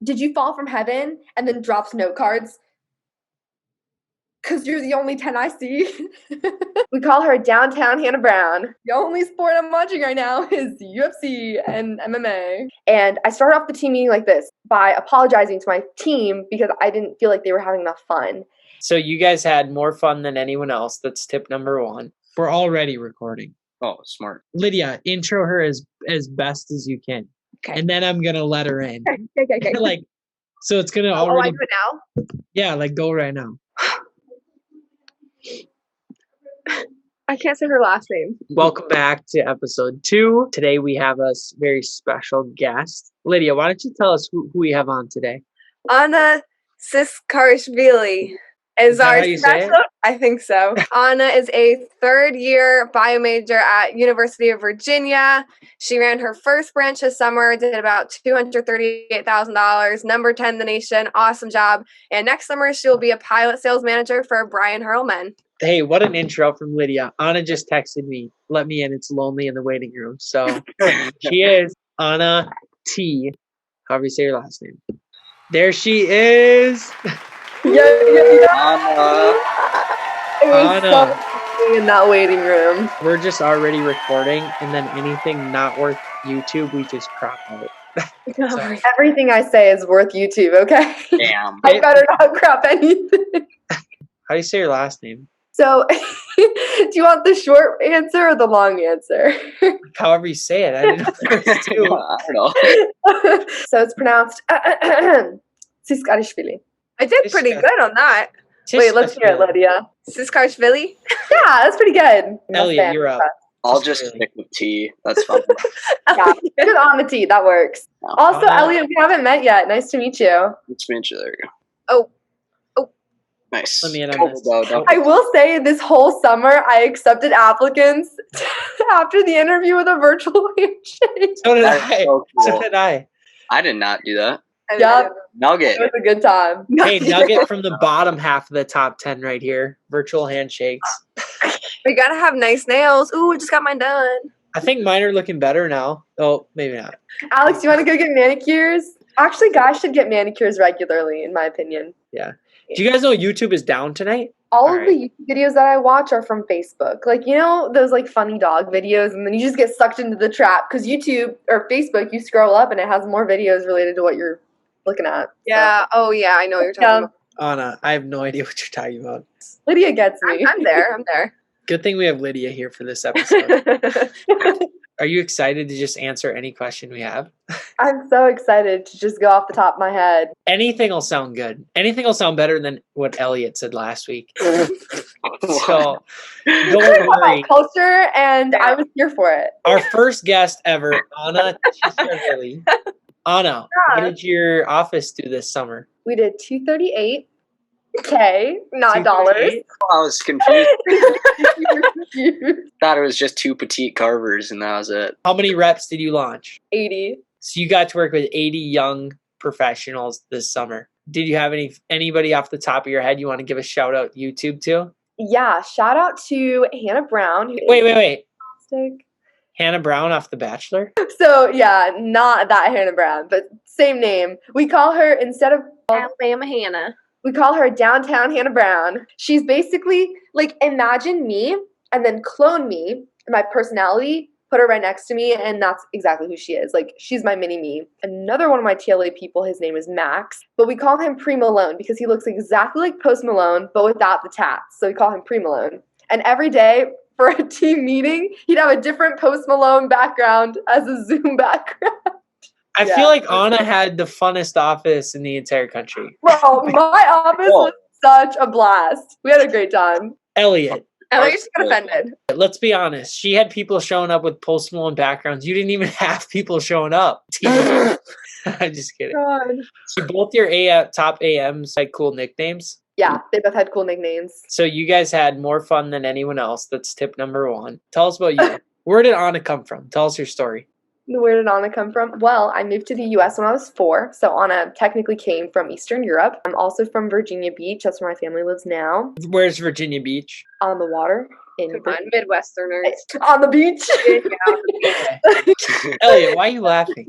did you fall from heaven? And then drops note cards. Because you're the only 10 I see. We call her Downtown Hannah Brown. The only sport I'm watching right now is UFC and MMA. And I started off the team meeting like this by apologizing to my team because I didn't feel like they were having enough fun. So you guys had more fun than anyone else. That's tip number 1. We're already recording. Oh, smart. Lydia, intro her as best as you can. Okay. And then I'm going to let her in. Okay. Like, so it's going to I already... do it now? Yeah, like go right now. I can't say her last name. Welcome back to episode 2. Today we have a very special guest. Lydia, why don't you tell us who we have on today? Anna Tsiskarishvili is our special. I think so. Anna is a third-year bio major at University of Virginia. She ran her first branch this summer, did about $238,000, number 10 in the nation. Awesome job. And next summer, she will be a pilot sales manager for Brian Hurlman. Hey, what an intro from Lydia. Anna just texted me, let me in, it's lonely in the waiting room. So she is Anna T. However you say your last name. There she is. Yeah. It was Anna. so in that waiting room. We're just already recording, and then anything not worth YouTube, we just crop out. Everything I say is worth YouTube, okay? Damn. I better not crop anything. How do you say your last name? So, do you want the short answer or the long answer? However you say it. I didn't know there was 2. I don't know. So it's pronounced Tsiskarishvili. I did pretty good on that. Wait, let's hear it, Lydia. Tsiskarishvili? Yeah, that's pretty good. Elliot, you're up. I'll just stick with T. That's fine. Yeah, just on the T. That works. No. Also, Elliot, we haven't met yet. Nice to meet you. Nice to meet you. There you go. Oh. Nice. Let me in on this. I will say this whole summer I accepted applicants after the interview with a virtual handshake. So did I. So cool. So did I. I did not do that. Yep. Nugget. It was a good time. Hey, Nugget from the bottom half of the top 10 right here. Virtual handshakes. We gotta have nice nails. Ooh, I just got mine done. I think mine are looking better now. Oh, maybe not. Alex, you want to go get manicures? Actually, guys should get manicures regularly, in my opinion. Yeah. Do you guys know YouTube is down tonight? All of the YouTube videos that I watch are from Facebook. Like, you know, those like funny dog videos, and then you just get sucked into the trap because YouTube or Facebook, you scroll up and it has more videos related to what you're looking at. Yeah. So. Oh, yeah. I know what you're talking about. Anna, I have no idea what you're talking about. Lydia gets me. I'm there. Good thing we have Lydia here for this episode. Are you excited to just answer any question we have? I'm so excited to just go off the top of my head. Anything will sound good. Anything will sound better than what Elliot said last week. So don't worry. Culture, and I was here for it. Our first guest ever, Anna Tsiskarishvili. Anna, what did your office do this summer? We did $238K, not dollars. I was confused. Thought it was just 2 petite carvers and that was it. How many reps did you launch? 80. So you got to work with 80 young professionals this summer. Did you have anybody off the top of your head you want to give a shout out YouTube to? Yeah, shout out to Hannah Brown. Wait. Hannah Brown off The Bachelor? So, yeah, not that Hannah Brown, but same name. We call her, instead of Alabama Hannah, we call her Downtown Hannah Brown. She's basically, like, imagine me and then clone me, my personality, put her right next to me, and that's exactly who she is. Like, she's my mini-me. Another one of my TLA people, his name is Max, but we call him Pre-Malone because he looks exactly like Post Malone, but without the tats. So we call him Pre-Malone. And every day, for a team meeting, he'd have a different Post Malone background as a Zoom background. I feel like Anna had the funnest office in the entire country. Bro, my office was such a blast. We had a great time. Elliot just got offended. Let's be honest. She had people showing up with Post Malone backgrounds. You didn't even have people showing up. I'm just kidding. God. So both your top AMs had cool nicknames? Yeah, they both had cool nicknames. So you guys had more fun than anyone else. That's tip number 1. Tell us about you. Where did Anna come from? Tell us your story. Where did Anna come from? Well, I moved to the U.S. when I was 4, so Anna technically came from Eastern Europe. I'm also from Virginia Beach. That's where my family lives now. Where's Virginia Beach? On the water. Come on, Midwesterners. On the beach. Elliot, why are you laughing?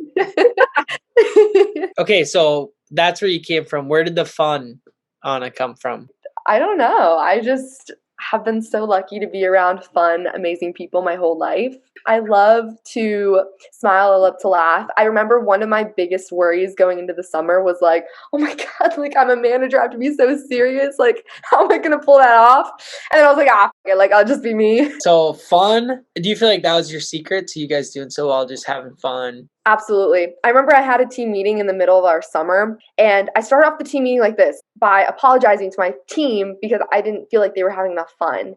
Okay, so that's where you came from. Where did the fun, Anna, come from? I don't know. I just have been so lucky to be around fun, amazing people my whole life. I love to smile. I love to laugh. I remember one of my biggest worries going into the summer was like, oh my God, like I'm a manager. I have to be so serious. Like, how am I going to pull that off? And then I was like, fuck it, like I'll just be me. So fun. Do you feel like that was your secret to you guys doing so well, just having fun? Absolutely. I remember I had a team meeting in the middle of our summer, and I started off the team meeting like this by apologizing to my team because I didn't feel like they were having enough fun.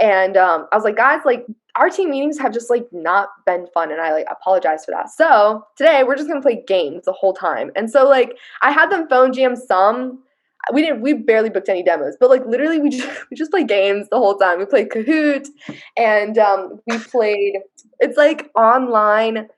And I was like, guys, like our team meetings have just like not been fun, and I like apologize for that. So today we're just gonna play games the whole time. And so like I had them phone jam some. We barely booked any demos, but like literally we just played games the whole time. We played Kahoot, and we played, it's like online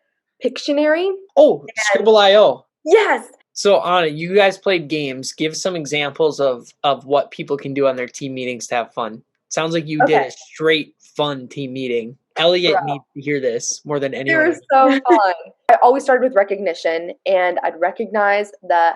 Pictionary. Oh, Scribble.io. Yes. So Anna, you guys played games. Give some examples of what people can do on their team meetings to have fun. Sounds like you did a straight fun team meeting. Elliot needs to hear this more than anyone. They were so fun. I always started with recognition, and I'd recognize the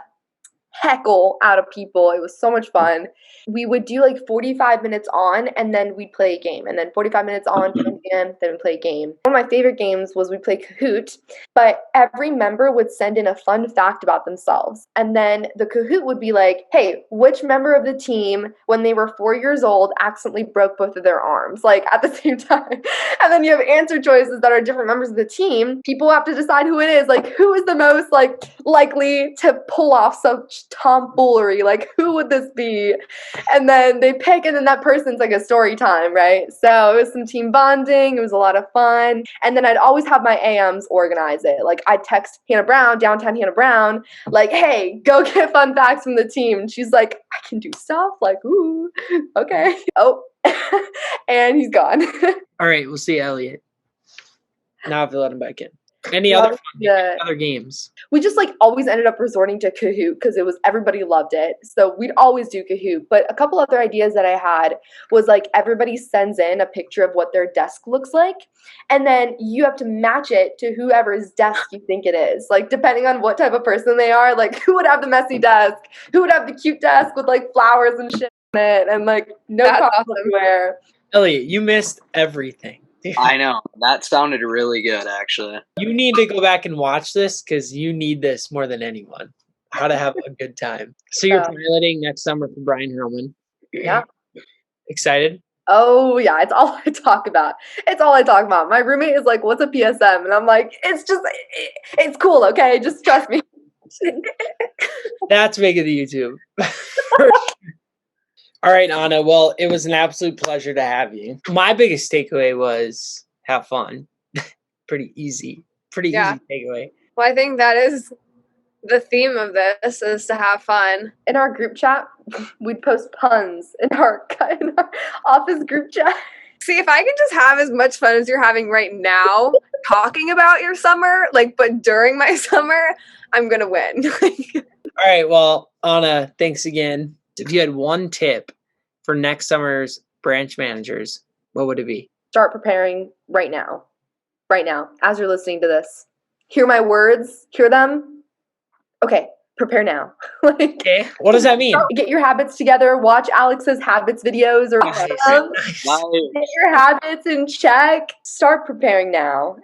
heckle out of people. It was so much fun. We would do like 45 minutes on, and then we'd play a game, and then 45 minutes on, then we'd play a game. One of my favorite games was we play Kahoot, but every member would send in a fun fact about themselves. And then the Kahoot would be like, hey, which member of the team, when they were 4 years old, accidentally broke both of their arms, like at the same time? And then you have answer choices that are different members of the team. People have to decide who it is, like who is the most like likely to pull off such tomfoolery, like who would this be? And then they pick, and then that person's like a story time, right? So it was some team bonding. It was a lot of fun. And then I'd always have my AMs organize it. Like I'd text Hannah Brown, downtown Hannah Brown, like, hey, go get fun facts from the team. And she's like, I can do stuff. Like, ooh, okay. Oh, and he's gone. All right, we'll see Elliot. Now I have to let him back in. Any other other games? We just like always ended up resorting to Kahoot because everybody loved it. So we'd always do Kahoot. But a couple other ideas that I had was like everybody sends in a picture of what their desk looks like, and then you have to match it to whoever's desk you think it is. Like depending on what type of person they are, like who would have the messy desk, who would have the cute desk with like flowers and shit on it, and like no problem where. Elliot, you missed everything. I know. That sounded really good, actually. You need to go back and watch this because you need this more than anyone. How to have a good time. So you're piloting next summer for Brian Hurlman. Yeah. Excited? Oh, yeah. It's all I talk about. It's all I talk about. My roommate is like, what's a PSM? And I'm like, it's cool, okay? Just trust me. That's making the YouTube. All right, Anna. Well, it was an absolute pleasure to have you. My biggest takeaway was have fun. Pretty easy takeaway. Well, I think that is the theme of this, is to have fun. In our group chat, we'd post puns in our office group chat. See, if I can just have as much fun as you're having right now talking about your summer, but during my summer, I'm going to win. All right. Well, Anna, thanks again. If you had one tip for next summer's branch managers, what would it be? Start preparing right now. Right now, as you're listening to this. Hear my words. Hear them. Okay, prepare now. Okay, what does that mean? Get your habits together. Watch Alex's habits videos or get your habits in check. Start preparing now.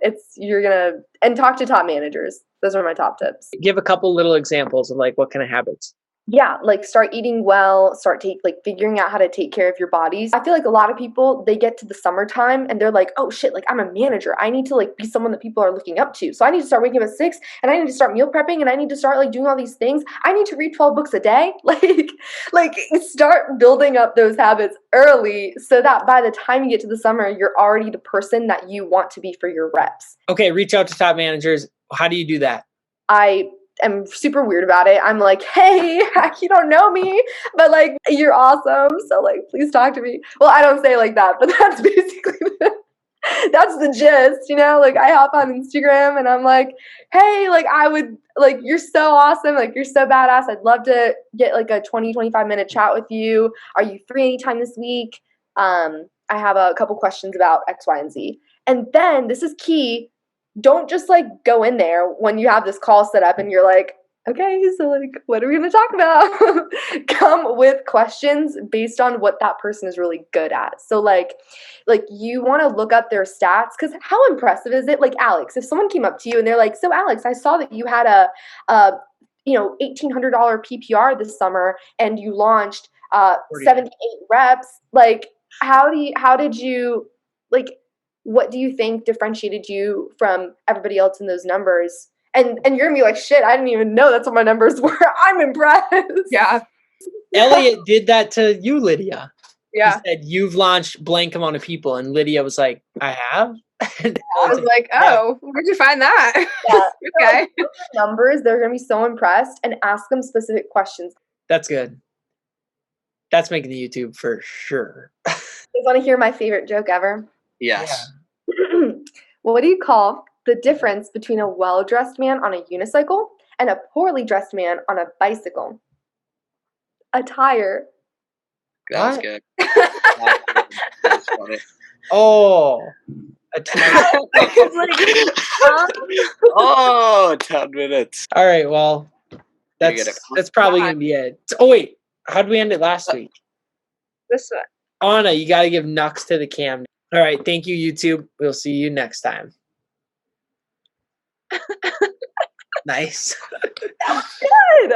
And talk to top managers. Those are my top tips. Give a couple little examples of what kind of habits. Yeah, start eating well, start figuring out how to take care of your bodies. I feel like a lot of people, they get to the summertime and they're like, oh shit, I'm a manager. I need to be someone that people are looking up to. So I need to start waking up at 6 and I need to start meal prepping and I need to start doing all these things. I need to read 12 books a day. Start building up those habits early so that by the time you get to the summer, you're already the person that you want to be for your reps. Okay, reach out to top managers. How do you do that? I'm super weird about it. I'm like, hey, you don't know me, but you're awesome. So please talk to me. Well, I don't say it like that, but that's basically that's the gist, I hop on Instagram and I'm like, hey, I would you're so awesome. You're so badass. I'd love to get a 20-25 minute chat with you. Are you free anytime this week? I have a couple questions about X, Y, and Z. And then this is key. Don't just go in there when you have this call set up and you're like, Okay, so like, what are we gonna talk about? Come with questions based on what that person is really good at. So like you want to look up their stats because how impressive is it? Like Alex, if someone came up to you and they're like, "So Alex, I saw that you had a $1,800 PPR this summer and you launched 78 reps." Like, how did you like? What do you think differentiated you from everybody else in those numbers? And you're gonna be like, shit, I didn't even know that's what my numbers were. I'm impressed. Yeah. Elliot did that to you, Lydia. Yeah. He said, "You've launched blank amount of people," and Lydia was like, "I have." And I was like, oh, where'd you find that? Yeah. Okay. So, numbers, they're gonna be so impressed and ask them specific questions. that's good. That's making the YouTube for sure. You guys want to hear my favorite joke ever? Yes. Well, what do you call the difference between a well-dressed man on a unicycle and a poorly dressed man on a bicycle? A tire. That was What? good. That's funny. Oh, a tire. Oh, 10 minutes. All right. Well, You get that's probably gonna be it. Oh wait, how did we end it last week? This one. Anna, you got to give Nux to the cam. All right. Thank you, YouTube. We'll see you next time. Nice. Good.